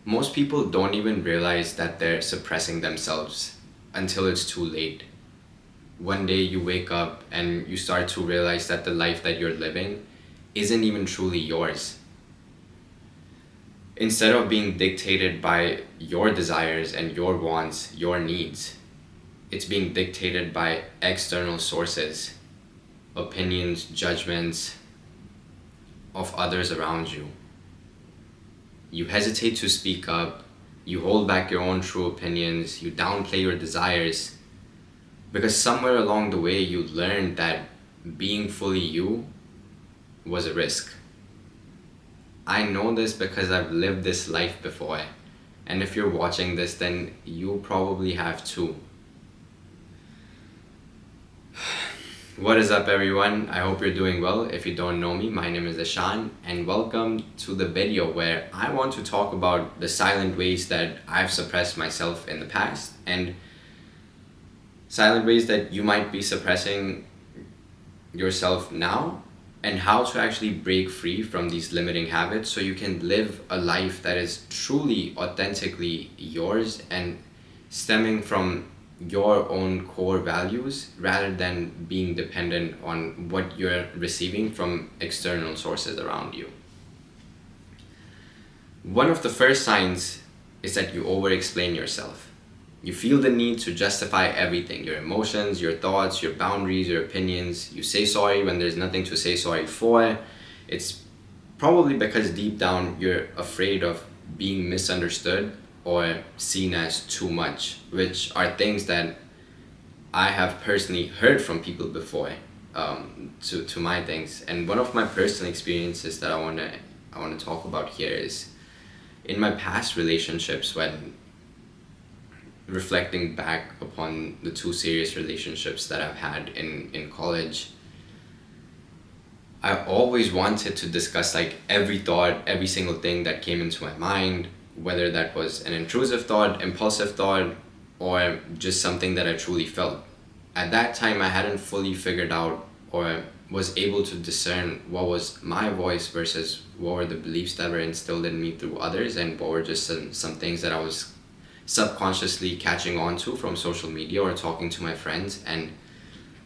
Most people don't even realize that they're suppressing themselves until it's too late. One day you wake up and you start to realize that the life that you're living isn't even truly yours. Instead of being dictated by your desires and your wants, your needs, it's being dictated by external sources, opinions, judgments of others around you. You hesitate to speak up, you hold back your own true opinions, you downplay your desires, because somewhere along the way you learned that being fully you was a risk. I know this because I've lived this life before, and if you're watching this, then you probably have too. What is up, everyone? I hope you're doing well. If you don't know me, my name is Ishaan, and welcome to the video where I want to talk about the silent ways that I've suppressed myself in the past, and silent ways that you might be suppressing yourself now, and how to actually break free from these limiting habits so you can live a life that is truly, authentically yours and stemming from your own core values rather than being dependent on what you're receiving from external sources around you. One of the first signs is that you over explain yourself. You feel the need to justify everything, your emotions, your thoughts, your boundaries, your opinions. You say sorry when there's nothing to say sorry for. It's probably because deep down you're afraid of being misunderstood or seen as too much, which are things that I have personally heard from people before, to my things. And one of my personal experiences that I wanna talk about here is in my past relationships, when reflecting back upon the two serious relationships that I've had in college, I always wanted to discuss like every thought, every single thing that came into my mind, whether that was an intrusive thought, impulsive thought, or just something that I truly felt. At that time, I hadn't fully figured out or was able to discern what was my voice versus what were the beliefs that were instilled in me through others, and what were just some things that I was subconsciously catching on to from social media or talking to my friends. And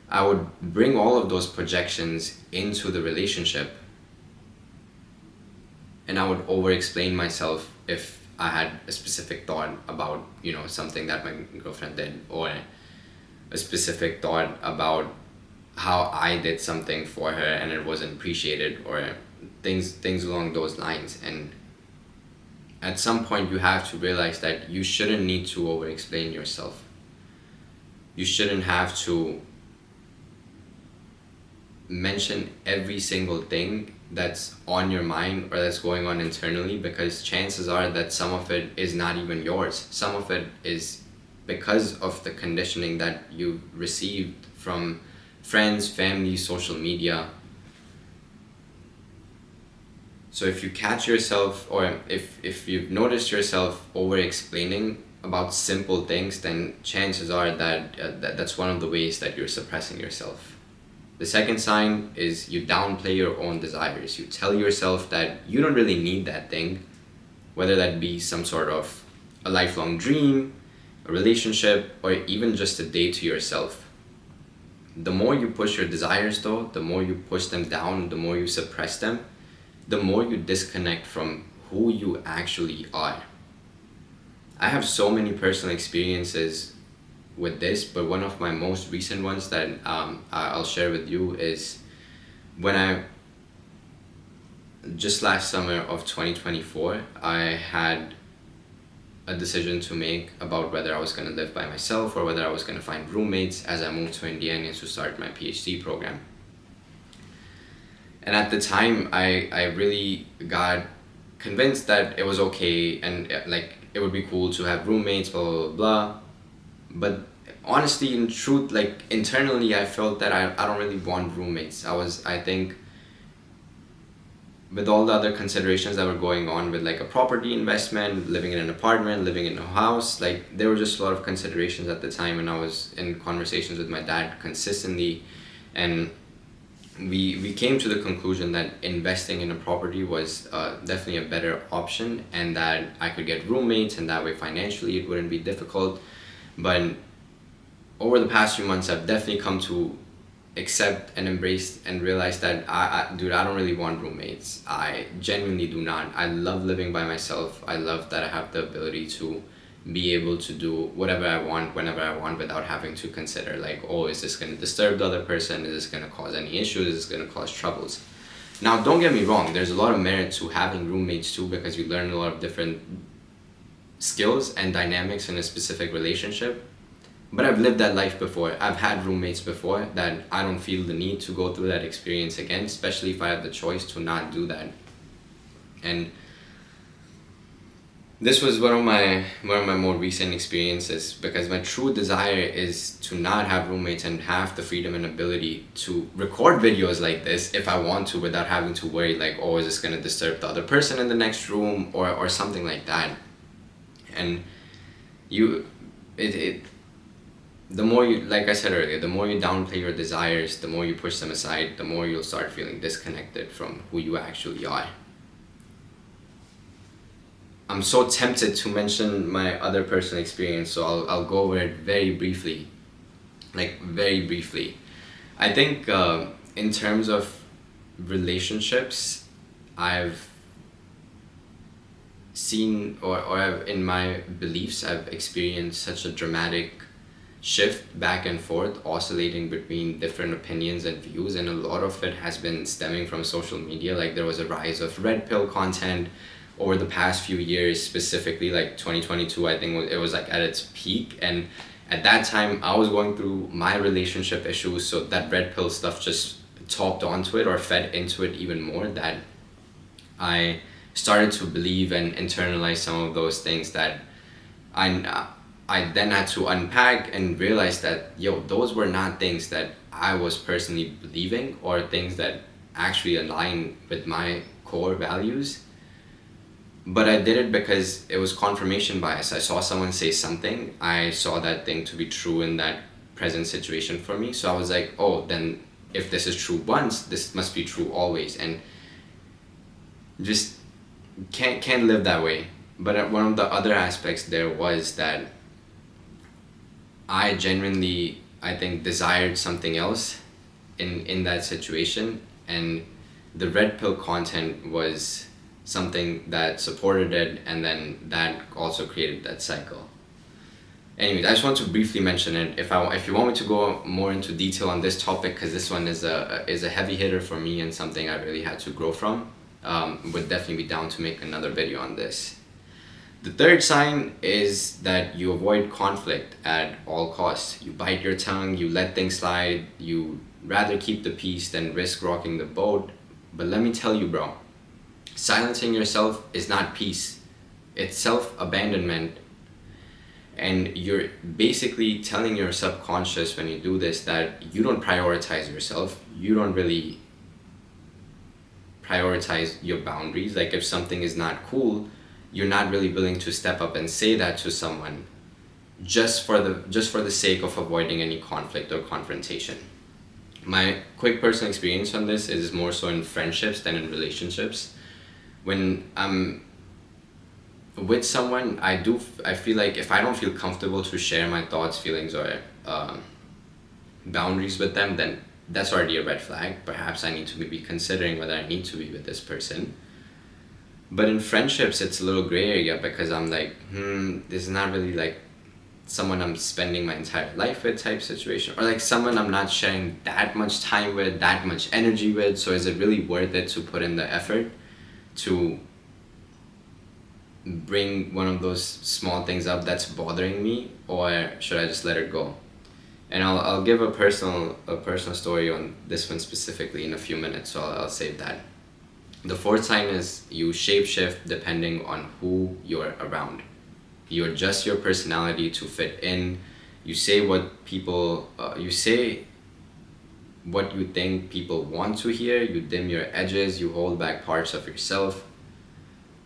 I would bring all of those projections into the relationship, and I would over explain myself if I had a specific thought about, something that my girlfriend did, or a specific thought about how I did something for her and it wasn't appreciated, or things along those lines. And at some point you have to realize that you shouldn't need to over explain yourself. You shouldn't have to mention every single thing that's on your mind or that's going on internally, because chances are that some of it is not even yours. Some of it is because of the conditioning that you received from friends, family, social media. So if you catch yourself, or if you've noticed yourself over explaining about simple things, then chances are that's one of the ways that you're suppressing yourself. The second sign is you downplay your own desires. You tell yourself that you don't really need that thing, whether that be some sort of a lifelong dream, a relationship, or even just a day to yourself. The more you push your desires though, the more you push them down, the more you suppress them, the more you disconnect from who you actually are. I have so many personal experiences with this, but one of my most recent ones that I'll share with you is when I just last summer of 2024, I had a decision to make about whether I was going to live by myself or whether I was going to find roommates as I moved to Indiana to start my PhD program. And at the time, I really got convinced that it was okay and like it would be cool to have roommates, blah, blah, blah, blah. But honestly, in truth, like internally, I felt that I don't really want roommates. I think with all the other considerations that were going on with like a property investment, living in an apartment, living in a house, like there were just a lot of considerations at the time, and I was in conversations with my dad consistently, and we came to the conclusion that investing in a property was definitely a better option, and that I could get roommates, and that way financially it wouldn't be difficult. But over the past few months, I've definitely come to accept and embrace and realize that dude, I don't really want roommates. I genuinely do not. I love living by myself. I love that I have the ability to be able to do whatever I want whenever I want without having to consider like, oh, is this going to disturb the other person? Is this going to cause any issues? Is this going to cause troubles? Now, don't get me wrong. There's a lot of merit to having roommates too, because you learn a lot of different skills and dynamics in a specific relationship. But I've lived that life before. I've had roommates before that I don't feel the need to go through that experience again, especially if I have the choice to not do that. And this was one of my more recent experiences, because my true desire is to not have roommates and have the freedom and ability to record videos like this if I want to, without having to worry like, oh, is this going to disturb the other person in the next room, or something like that. And you it the more you, like I said earlier, the more you downplay your desires, the more you push them aside, the more you'll start feeling disconnected from who you actually are. I'm so tempted to mention my other personal experience, so I'll go over it very briefly. Like, very briefly. I think in terms of relationships, I've seen, or in my beliefs, I've experienced such a dramatic shift back and forth, oscillating between different opinions and views, and a lot of it has been stemming from social media. Like, there was a rise of red pill content over the past few years, specifically like 2022. I think it was like at its peak, and at that time I was going through my relationship issues, so that red pill stuff just topped onto it or fed into it even more, that I started to believe and internalize some of those things that I then had to unpack and realize that, yo, those were not things that I was personally believing, or things that actually align with my core values. But I did it because it was confirmation bias. I saw someone say something, I saw that thing to be true in that present situation for me. So I was like, oh, then if this is true once, this must be true always. And just can't live that way. But one of the other aspects there was that I genuinely, I think, desired something else in that situation, and the red pill content was something that supported it, and then that also created that cycle. Anyways, I just want to briefly mention it. If you want me to go more into detail on this topic, because this one is a heavy hitter for me and something I really had to grow from, would definitely be down to make another video on this. The third sign is that you avoid conflict at all costs. You bite your tongue, you let things slide, you rather keep the peace than risk rocking the boat. But let me tell you, bro, silencing yourself is not peace. It's self-abandonment. And you're basically telling your subconscious when you do this that you don't prioritize yourself. You don't really prioritize your boundaries. Like, if something is not cool, you're not really willing to step up and say that to someone, just for the sake of avoiding any conflict or confrontation. My quick personal experience on this is more so in friendships than in relationships. When I'm with someone, I feel like if I don't feel comfortable to share my thoughts, feelings, or boundaries with them, then that's already a red flag. Perhaps I need to be considering whether I need to be with this person. But in friendships, it's a little gray area, because I'm like, this is not really like someone I'm spending my entire life with type situation, or like someone I'm not sharing that much time with, that much energy with. So is it really worth it to put in the effort to bring one of those small things up that's bothering me, or should I just let it go? And I'll give a personal story on this one specifically in a few minutes, so I'll save that. The fourth sign is you shapeshift depending on who you're around. You adjust your personality to fit in. You say what you think people want to hear. You dim your edges. You hold back parts of yourself.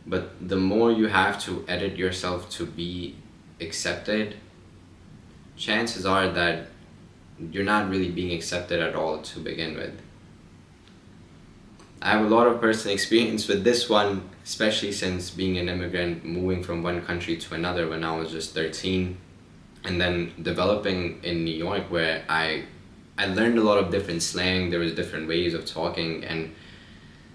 But the more you have to edit yourself to be accepted, chances are that you're not really being accepted at all to begin with. I have a lot of personal experience with this one, especially since being an immigrant, moving from one country to another when I was just 13, and then developing in New York where I learned a lot of different slang, there was different ways of talking, and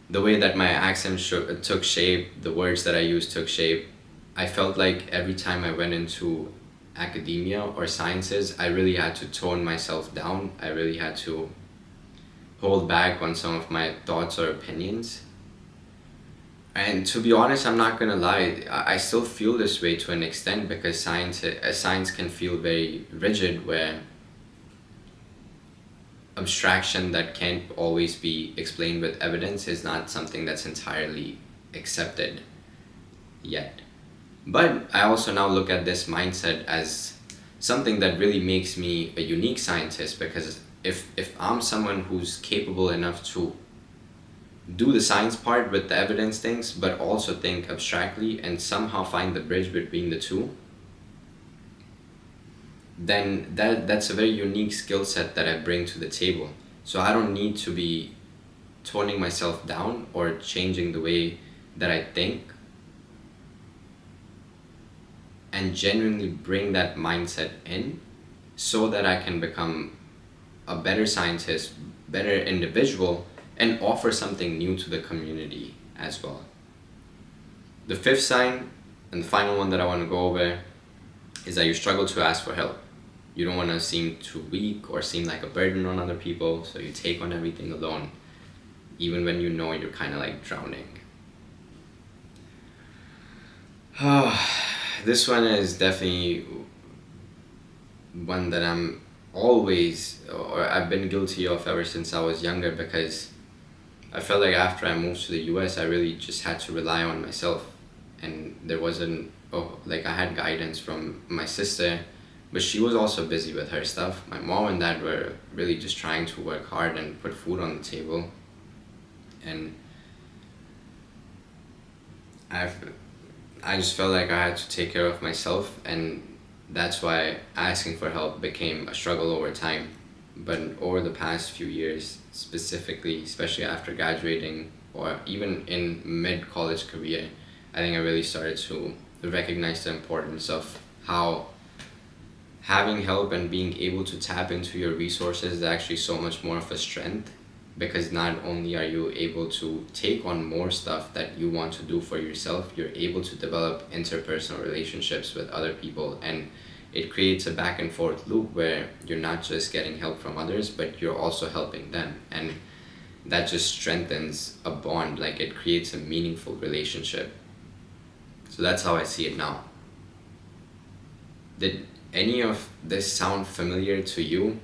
the way that my accent took shape, the words that I used took shape. I felt like every time I went into academia or sciences, I really had to tone myself down. I really had to hold back on some of my thoughts or opinions. And to be honest, I'm not gonna lie, I still feel this way to an extent because science can feel very rigid, where abstraction that can't always be explained with evidence is not something that's entirely accepted yet. But I also now look at this mindset as something that really makes me a unique scientist, because if I'm someone who's capable enough to do the science part with the evidence things, but also think abstractly and somehow find the bridge between the two, then that's a very unique skill set that I bring to the table. So I don't need to be toning myself down or changing the way that I think, and genuinely bring that mindset in so that I can become a better scientist, better individual, and offer something new to the community as well. The fifth sign, and the final one that I want to go over, is that you struggle to ask for help. You don't want to seem too weak or seem like a burden on other people, so you take on everything alone, even when you know you're kind of like drowning. This one is definitely one that I'm always, or I've been guilty of ever since I was younger, because I felt like after I moved to the US, I really just had to rely on myself. And there wasn't, like I had guidance from my sister, but she was also busy with her stuff. My mom and dad were really just trying to work hard and put food on the table. And I just felt like I had to take care of myself, and that's why asking for help became a struggle over time. But over the past few years, specifically, especially after graduating or even in mid-college career, I think I really started to recognize the importance of how having help and being able to tap into your resources is actually so much more of a strength, because not only are you able to take on more stuff that you want to do for yourself, you're able to develop interpersonal relationships with other people, and it creates a back and forth loop where you're not just getting help from others, but you're also helping them, and that just strengthens a bond. Like, it creates a meaningful relationship. So that's how I see it now. Did any of this sound familiar to you?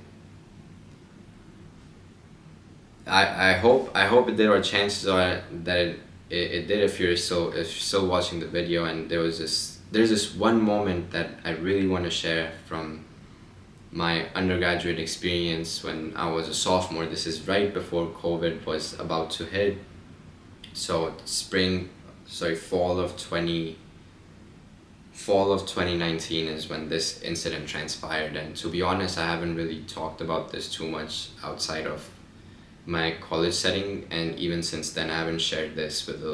I hope it did, or chances are that it did if you're still watching the video. And there's this one moment that I really want to share from my undergraduate experience when I was a sophomore. This is right before COVID was about to hit. So fall of 2019 is when this incident transpired. And to be honest, I haven't really talked about this too much outside of my college setting, and even since then I haven't shared this with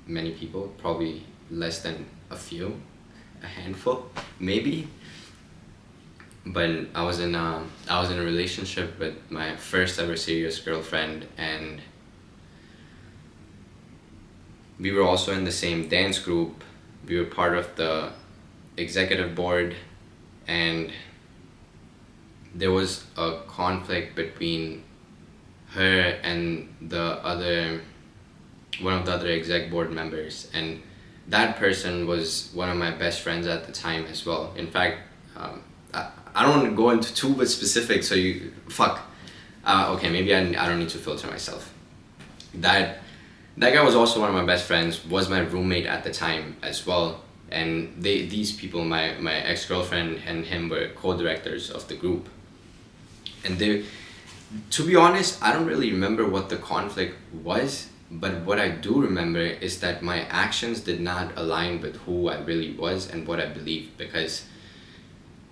many people, probably less than a handful maybe. But I was in a relationship with my first ever serious girlfriend, and we were also in the same dance group. We were part of the executive board, and there was a conflict between her and one of the other exec board members, and that person was one of my best friends at the time as well. In fact, I don't want to go into too much specific, so okay, maybe I don't need to filter myself. That guy was also one of my best friends, was my roommate at the time as well, and these people, my ex-girlfriend and him, were co-directors of the group. And to be honest, I don't really remember what the conflict was, but what I do remember is that my actions did not align with who I really was and what I believed, because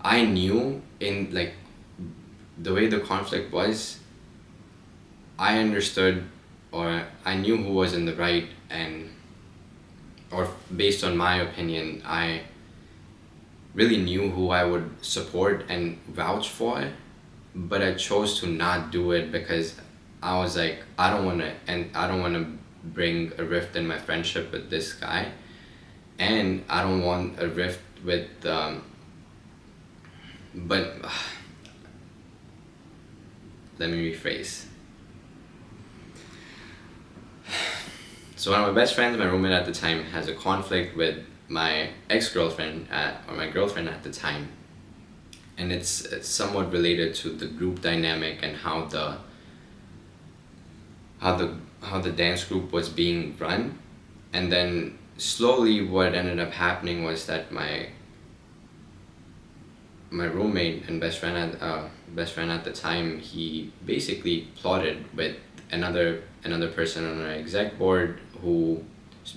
I knew, in like the way the conflict was, I understood, or I knew who was in the right, and or based on my opinion, I really knew who I would support and vouch for, but I chose to not do it because I was like, I don't want to bring a rift in my friendship with this guy, and I don't want a rift with but let me rephrase. So one of my best friends, my roommate at the time, has a conflict with my ex-girlfriend or my girlfriend at the time, and it's somewhat related to the group dynamic and how the dance group was being run. And then slowly what ended up happening was that my roommate and best friend at the time, he basically plotted with another person on our exec board who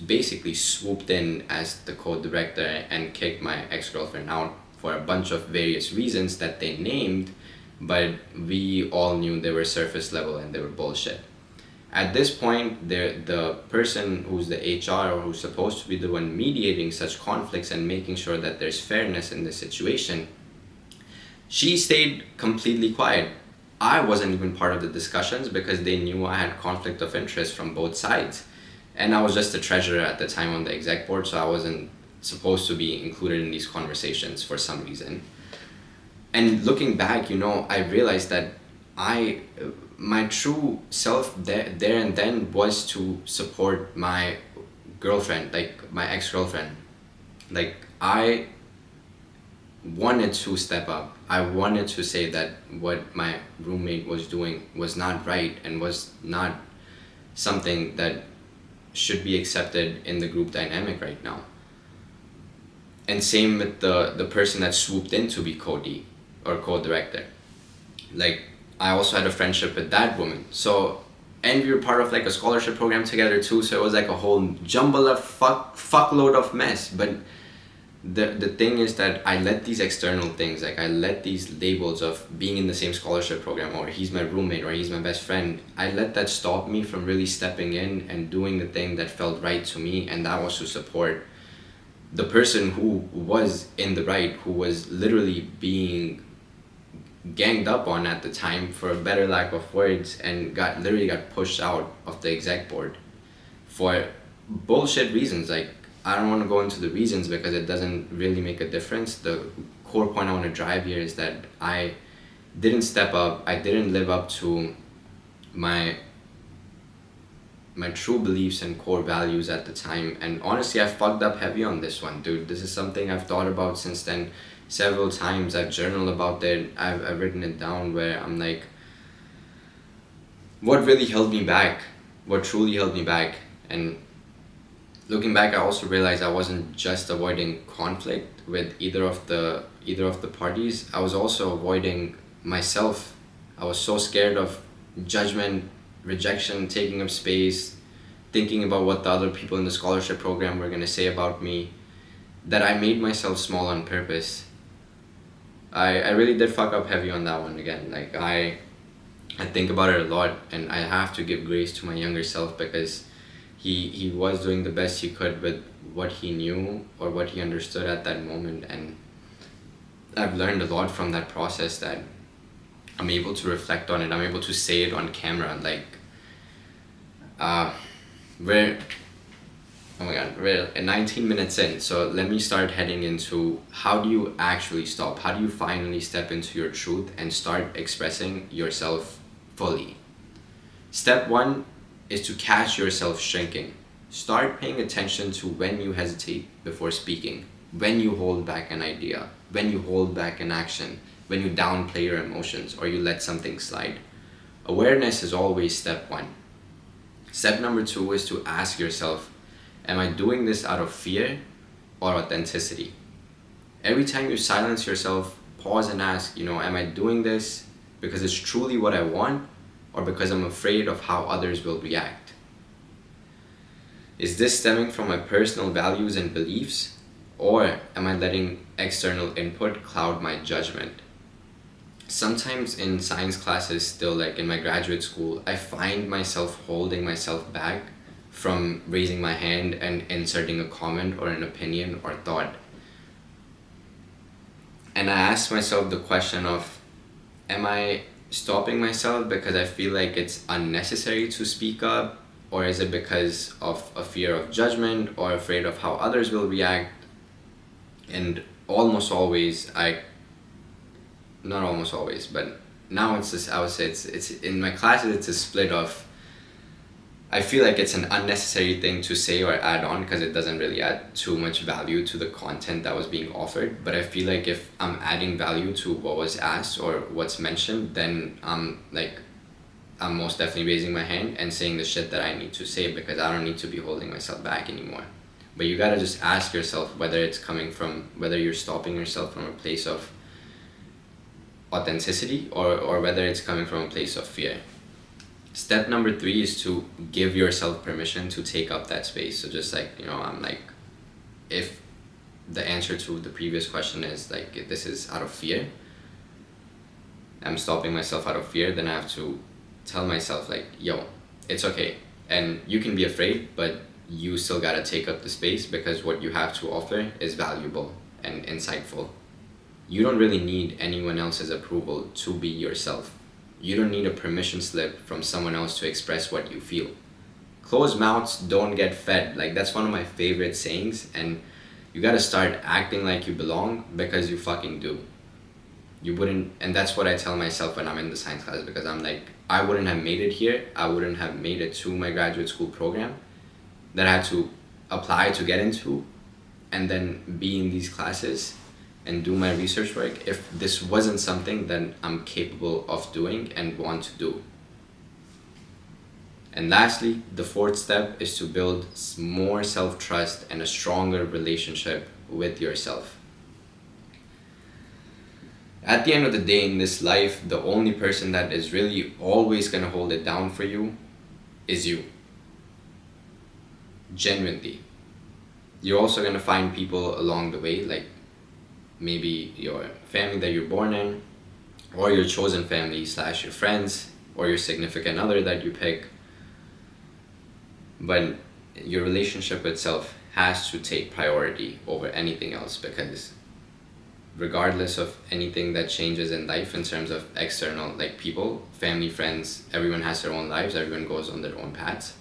basically swooped in as the co-director and kicked my ex-girlfriend out for a bunch of various reasons that they named, but we all knew they were surface level and they were bullshit. At this point, the person who's the HR, or who's supposed to be the one mediating such conflicts and making sure that there's fairness in the situation, she stayed completely quiet. I wasn't even part of the discussions because they knew I had conflict of interest from both sides. And I was just a treasurer at the time on the exec board, so I wasn't supposed to be included in these conversations for some reason. And looking back, I realized that my true self there and then was to support my girlfriend, like my ex-girlfriend. Like, I wanted to step up. I wanted to say that what my roommate was doing was not right and was not something that should be accepted in the group dynamic right now. And same with the person that swooped in to be co-D or co-director. Like, I also had a friendship with that woman. So, and we were part of like a scholarship program together too. So it was like a whole jumble of fuckload of mess. But the thing is that I let these external things, like I let these labels of being in the same scholarship program, or he's my roommate, or he's my best friend, I let that stop me from really stepping in and doing the thing that felt right to me, and that was to support the person who was in the right, who was literally being ganged up on at the time, for a better lack of words, and literally got pushed out of the exec board for bullshit reasons. Like, I don't want to go into the reasons because it doesn't really make a difference. The core point I want to drive here is that I didn't step up. I didn't live up to my true beliefs and core values at the time. And honestly, I fucked up heavy on this one, dude. This is something I've thought about since then several times. I've journaled about it. I've written it down, where I'm like, what really held me back? What truly held me back? And looking back, I also realized I wasn't just avoiding conflict with either of the parties. I was also avoiding myself. I was so scared of judgment, rejection, taking up space, thinking about what the other people in the scholarship program were going to say about me, that I made myself small on purpose. I really did fuck up heavy on that one again. Like, I think about it a lot, and I have to give grace to my younger self, because he was doing the best he could with what he knew or what he understood at that moment. And I've learned a lot from that process, that I'm able to reflect on it. I'm able to say it on camera. Like, we're 19 minutes in, so let me start heading into how do you actually stop? How do you finally step into your truth and start expressing yourself fully? Step 1 is to catch yourself shrinking. Start paying attention to when you hesitate before speaking, when you hold back an idea, when you hold back an action, when you downplay your emotions or you let something slide. Awareness is always step 1. Step number 2 is to ask yourself, am I doing this out of fear or authenticity? Every time you silence yourself, pause and ask, am I doing this because it's truly what I want, or because I'm afraid of how others will react? Is this stemming from my personal values and beliefs, or am I letting external input cloud my judgment? sometimes in science classes still, like in my graduate school, I find myself holding myself back from raising my hand and inserting a comment or an opinion or thought. And I ask myself the question of, am I stopping myself because I feel like it's unnecessary to speak up, or is it because of a fear of judgment or afraid of how others will react? And almost always, not almost always, but now it's just, I would say it's in my classes, it's a split of, I feel like it's an unnecessary thing to say or add on because it doesn't really add too much value to the content that was being offered. But I feel like if I'm adding value to what was asked or what's mentioned, then I'm most definitely raising my hand and saying the shit that I need to say, because I don't need to be holding myself back anymore. But you gotta just ask yourself whether it's coming from, whether you're stopping yourself from a place of authenticity, or whether it's coming from a place of fear. Step number 3 is to give yourself permission to take up that space. So just like, I'm like, if the answer to the previous question is like, if this is out of fear, I'm stopping myself out of fear, then I have to tell myself like, yo, it's okay. And you can be afraid, but you still gotta take up the space, because what you have to offer is valuable and insightful. You don't really need anyone else's approval to be yourself. You don't need a permission slip from someone else to express what you feel. Closed mouths don't get fed. Like, that's one of my favorite sayings, and you gotta start acting like you belong, because you fucking do. You wouldn't, and that's what I tell myself when I'm in the science class, because I'm like, I wouldn't have made it here. I wouldn't have made it to my graduate school program that I had to apply to get into, and then be in these classes and do my research work, if this wasn't something that I'm capable of doing and want to do. And lastly, the 4th step is to build more self-trust and a stronger relationship with yourself. At the end of the day in this life, the only person that is really always gonna hold it down for you is you. Genuinely. You're also gonna find people along the way, like maybe your family that you're born in, or your chosen family / your friends, or your significant other that you pick. But your relationship with self has to take priority over anything else, because regardless of anything that changes in life in terms of external, like people, family, friends, everyone has their own lives, everyone goes on their own paths.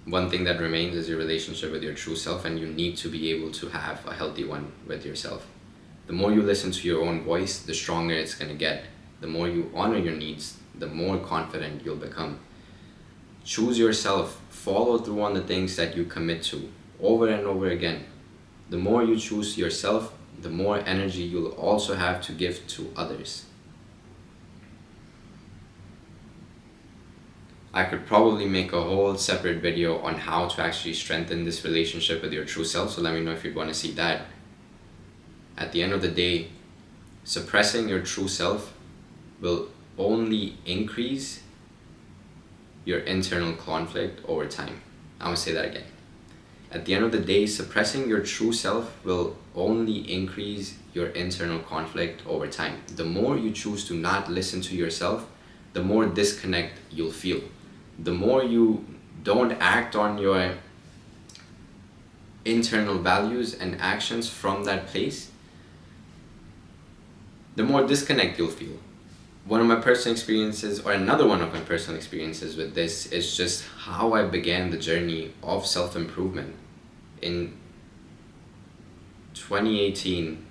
One thing that remains is your relationship with your true self, and you need to be able to have a healthy one with yourself. The more you listen to your own voice, the stronger it's going to get. The more you honor your needs, the more confident you'll become. Choose yourself. Follow through on the things that you commit to over and over again. The more you choose yourself, the more energy you'll also have to give to others. I could probably make a whole separate video on how to actually strengthen this relationship with your true self, so let me know if you'd want to see that. At the end of the day, suppressing your true self will only increase your internal conflict over time. I'm gonna say that again. At the end of the day, suppressing your true self will only increase your internal conflict over time. The more you choose to not listen to yourself, the more disconnect you'll feel. The more you don't act on your internal values and actions from that place, the more disconnect you'll feel. One of my personal experiences, or another one of my personal experiences with this, is just how I began the journey of self-improvement. In 2018,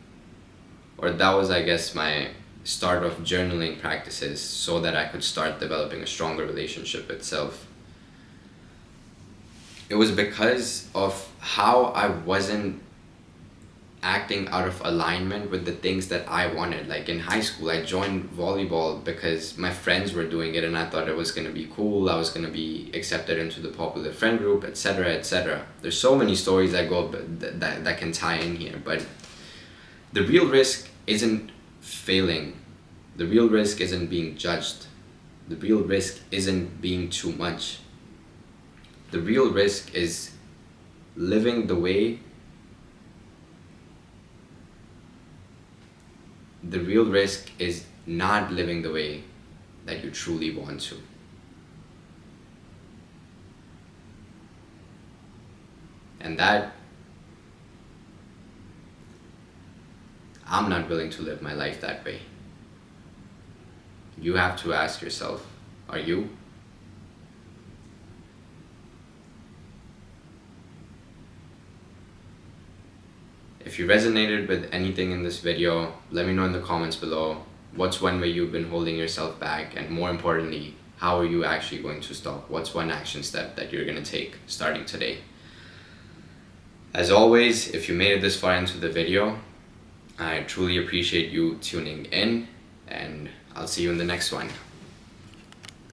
or that was, I guess, my start of journaling practices so that I could start developing a stronger relationship with self. It was because of how I wasn't acting out of alignment with the things that I wanted. Like in high school, I joined volleyball because my friends were doing it and I thought it was going to be cool. I was going to be accepted into the popular friend group, etc., etc. There's so many stories that go that can tie in here, but the real risk isn't failing. The real risk isn't being judged. The real risk isn't being too much. The real risk is living the way the real risk is not living the way that you truly want to. And that I'm not willing to live my life that way. You have to ask yourself, are you? If you resonated with anything in this video, let me know in the comments below. What's one way you've been holding yourself back? And more importantly, how are you actually going to stop? What's one action step that you're going to take starting today? As always, if you made it this far into the video, I truly appreciate you tuning in, and I'll see you in the next one.